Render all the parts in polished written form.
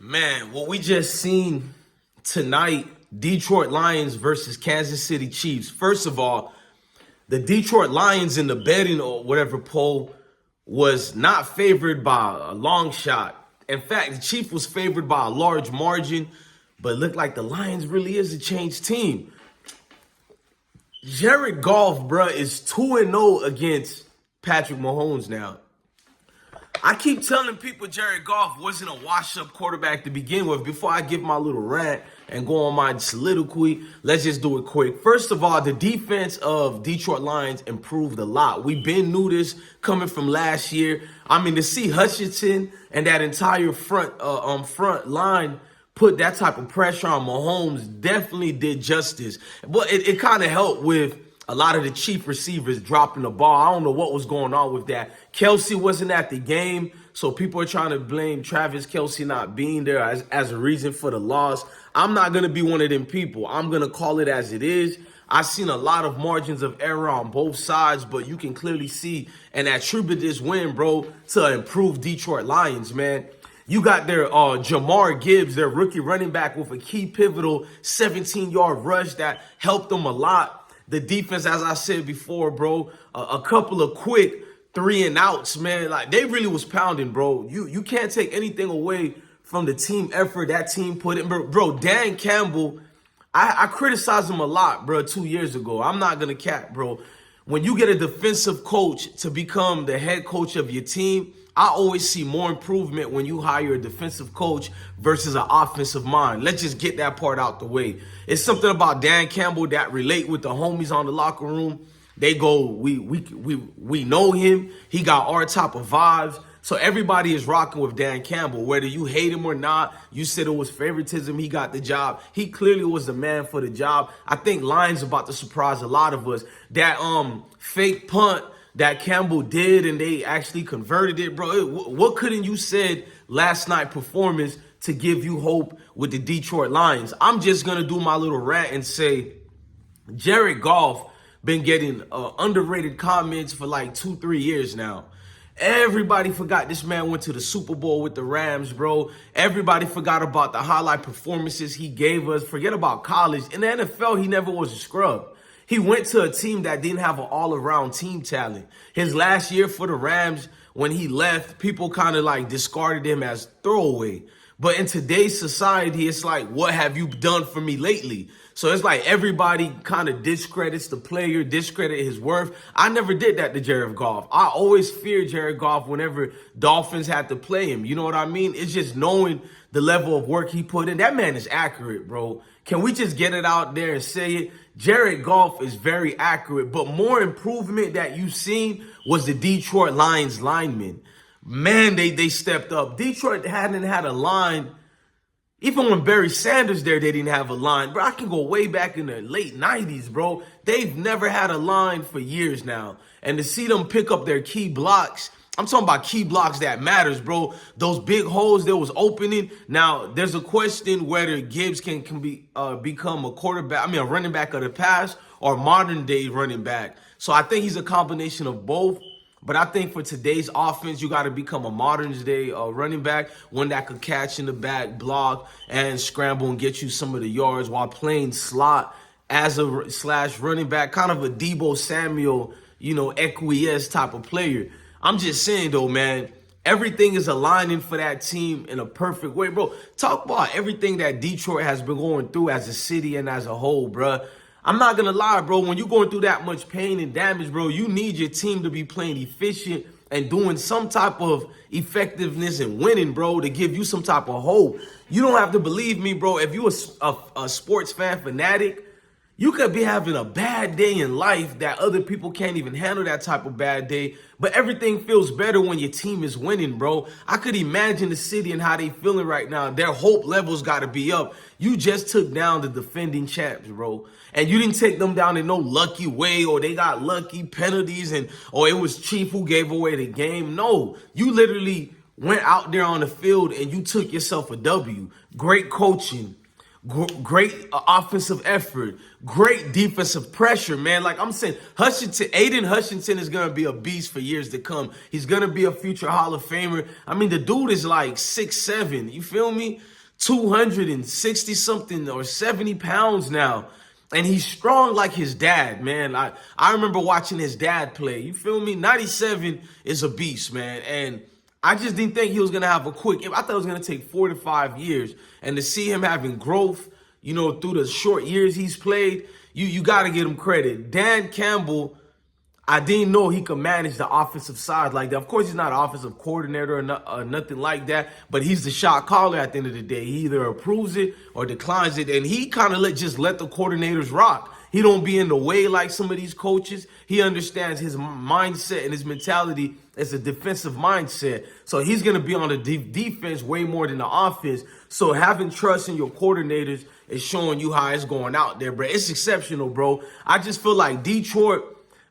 Man, what we just seen tonight, Detroit Lions versus Kansas City Chiefs. First of all, the Detroit Lions in the betting or whatever poll was not favored by a long shot. In fact, the Chiefs was favored by a large margin, but it looked like the Lions really is a changed team. Jared Goff, bruh, is 2-0 against Patrick Mahomes now. I keep telling people Jared Goff wasn't a wash-up quarterback to begin with. Before I give my little rant and go on my soliloquy, let's just do it quick. First of all, the defense of Detroit Lions improved a lot. We've been knew this coming from last year. I mean, to see Hutchinson and that entire front line put that type of pressure on Mahomes definitely did justice. But it kind of helped with a lot of the Chief receivers dropping the ball. I don't know what was going on with that. Kelsey wasn't at the game, so people are trying to blame Travis Kelsey not being there as a reason for the loss. I'm not going to be one of them people. I'm going to call it as it is. I've seen a lot of margins of error on both sides, but you can clearly see and attribute this win, bro, to improved Detroit Lions, man. You got their Jamar Gibbs, their rookie running back, with a key pivotal 17-yard rush that helped them a lot. The defense, as I said before, bro, a couple of quick 3-and-outs, man. Like, they really was pounding, bro. You can't take anything away from the team effort that team put in. Bro, Dan Campbell, I criticized him a lot, bro, 2 years ago. I'm not going to cap, bro. When you get a defensive coach to become the head coach of your team, I always see more improvement when you hire a defensive coach versus an offensive mind. Let's just get that part out the way. It's something about Dan Campbell that relate with the homies on the locker room. They go, we know him. He got our type of vibes. So everybody is rocking with Dan Campbell. Whether you hate him or not, you said it was favoritism, he got the job. He clearly was the man for the job. I think Lions about to surprise a lot of us. That fake punt that Campbell did and they actually converted it, bro. What couldn't you said last night performance to give you hope with the Detroit Lions? I'm just going to do my little rant and say Jared Goff been getting underrated comments for like 2-3 years now. Everybody forgot this man went to the Super Bowl with the Rams, bro. Everybody forgot about the highlight performances he gave us. Forget about college. In the NFL, he never was a scrub. He went to a team that didn't have an all-around team talent. His last year for the Rams, when he left, people kind of like discarded him as throwaway. But in today's society, it's like, what have you done for me lately? So it's like everybody kind of discredits the player, discredit his worth. I never did that to Jared Goff. I always feared Jared Goff whenever Dolphins had to play him. You know what I mean? It's just knowing the level of work he put in. That man is accurate, bro. Can we just get it out there and say it? Jared Goff is very accurate, but more improvement that you've seen was the Detroit Lions linemen. Man, they stepped up. Detroit hadn't had a line. Even when Barry Sanders there, they didn't have a line. Bro, I can go way back in the late 90s, bro. They've never had a line for years now. And to see them pick up their key blocks, I'm talking about key blocks that matters, bro. Those big holes that was opening. Now, there's a question whether Gibbs can become a running back of the past or modern day running back. So I think he's a combination of both. But I think for today's offense, you got to become a modern day running back, one that could catch in the back, block, and scramble and get you some of the yards while playing slot as a slash running back, kind of a Deebo Samuel, Equies type of player. I'm just saying, though, man, everything is aligning for that team in a perfect way, bro. Talk about everything that Detroit has been going through as a city and as a whole, bro. I'm not going to lie, bro. When you're going through that much pain and damage, bro, you need your team to be playing efficient and doing some type of effectiveness and winning, bro, to give you some type of hope. You don't have to believe me, bro. If you're a sports fan fanatic, you could be having a bad day in life that other people can't even handle that type of bad day. But everything feels better when your team is winning, bro. I could imagine the city and how they feeling right now. Their hope levels got to be up. You just took down the defending champs, bro. And you didn't take them down in no lucky way or they got lucky penalties or it was Chief who gave away the game. No, you literally went out there on the field and you took yourself a W. Great coaching. Great offensive effort, great defensive pressure, man. Like I'm saying, Aiden Hutchinson is gonna be a beast for years to come. He's gonna be a future Hall of Famer. I mean, the dude is like 6'7". You feel me? 260 something or 70 pounds now. And he's strong like his dad, man. I remember watching his dad play. You feel me? 97 is a beast, man. And I just didn't think he was going to have a quick. I thought it was going to take 4 to 5 years. And to see him having growth, you know, through the short years he's played, you got to give him credit. Dan Campbell, I didn't know he could manage the offensive side like that. Of course, he's not an offensive coordinator or nothing like that, but he's the shot caller at the end of the day. He either approves it or declines it, and he kind of just let the coordinators rock. He don't be in the way like some of these coaches. He understands his mindset and his mentality as a defensive mindset. So he's going to be on the defense way more than the offense. So having trust in your coordinators is showing you how it's going out there, bro. It's exceptional, bro. I just feel like Detroit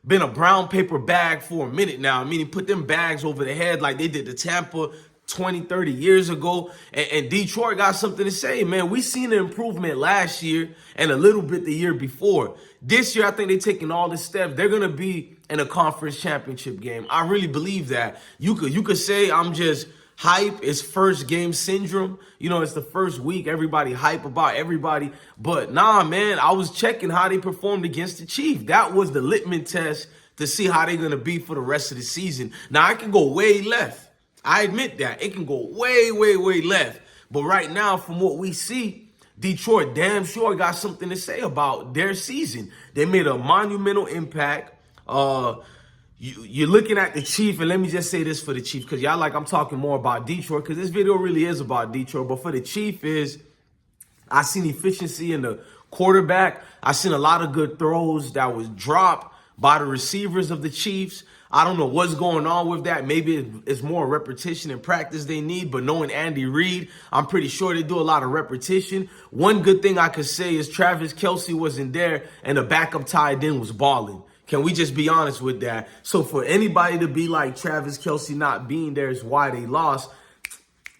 been a brown paper bag for a minute now. I mean, he put them bags over the head like they did to Tampa 20, 30 years ago. And Detroit got something to say, man. We seen an improvement last year and a little bit the year before. This year, I think they're taking all the steps. They're going to be in a conference championship game. I really believe that. You could say I'm just hype. It's first game syndrome. You know, it's the first week. Everybody hype about everybody. But nah, man, I was checking how they performed against the Chiefs. That was the litmus test to see how they're going to be for the rest of the season. Now, I can go way left. I admit that. It can go way, way, way left. But right now, from what we see, Detroit damn sure got something to say about their season. They made a monumental impact. You're looking at the Chiefs, and let me just say this for the Chiefs, because y'all like I'm talking more about Detroit, because this video really is about Detroit. But for the Chiefs, I seen efficiency in the quarterback. I seen a lot of good throws that was dropped by the receivers of the Chiefs. I don't know what's going on with that. Maybe it's more repetition and practice they need, but knowing Andy Reid, I'm pretty sure they do a lot of repetition. One good thing I could say is Travis Kelce wasn't there and the backup tight end was balling. Can we just be honest with that? So for anybody to be like Travis Kelce not being there is why they lost.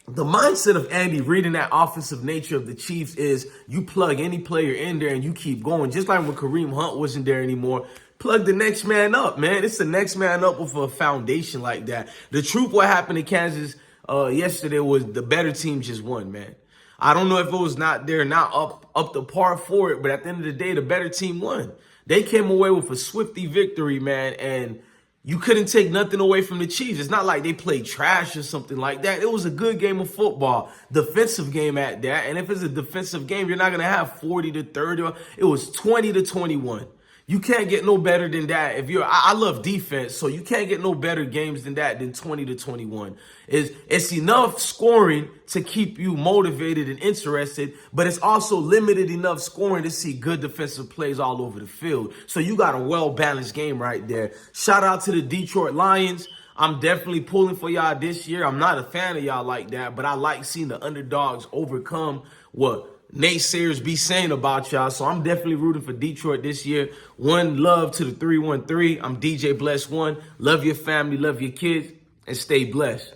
The mindset of Andy Reid and that offensive nature of the Chiefs is you plug any player in there and you keep going. Just like when Kareem Hunt wasn't there anymore, plug the next man up, man. It's the next man up with a foundation like that. The truth, what happened in Kansas yesterday was the better team just won, man. I don't know if it was not up to par for it, but at the end of the day, the better team won. They came away with a swifty victory, man, and you couldn't take nothing away from the Chiefs. It's not like they played trash or something like that. It was a good game of football, defensive game at that. And if it's a defensive game, you're not going to have 40 to 30. It was 20 to 21. You can't get no better than that. I love defense, so you can't get no better games than that than 20 to 21. It's enough scoring to keep you motivated and interested, but it's also limited enough scoring to see good defensive plays all over the field. So you got a well-balanced game right there. Shout out to the Detroit Lions. I'm definitely pulling for y'all this year. I'm not a fan of y'all like that, but I like seeing the underdogs overcome what naysayers be saying about y'all. So I'm definitely rooting for Detroit this year. One love to the 313. I'm DJ Bless One. Love your family, love your kids, and stay blessed.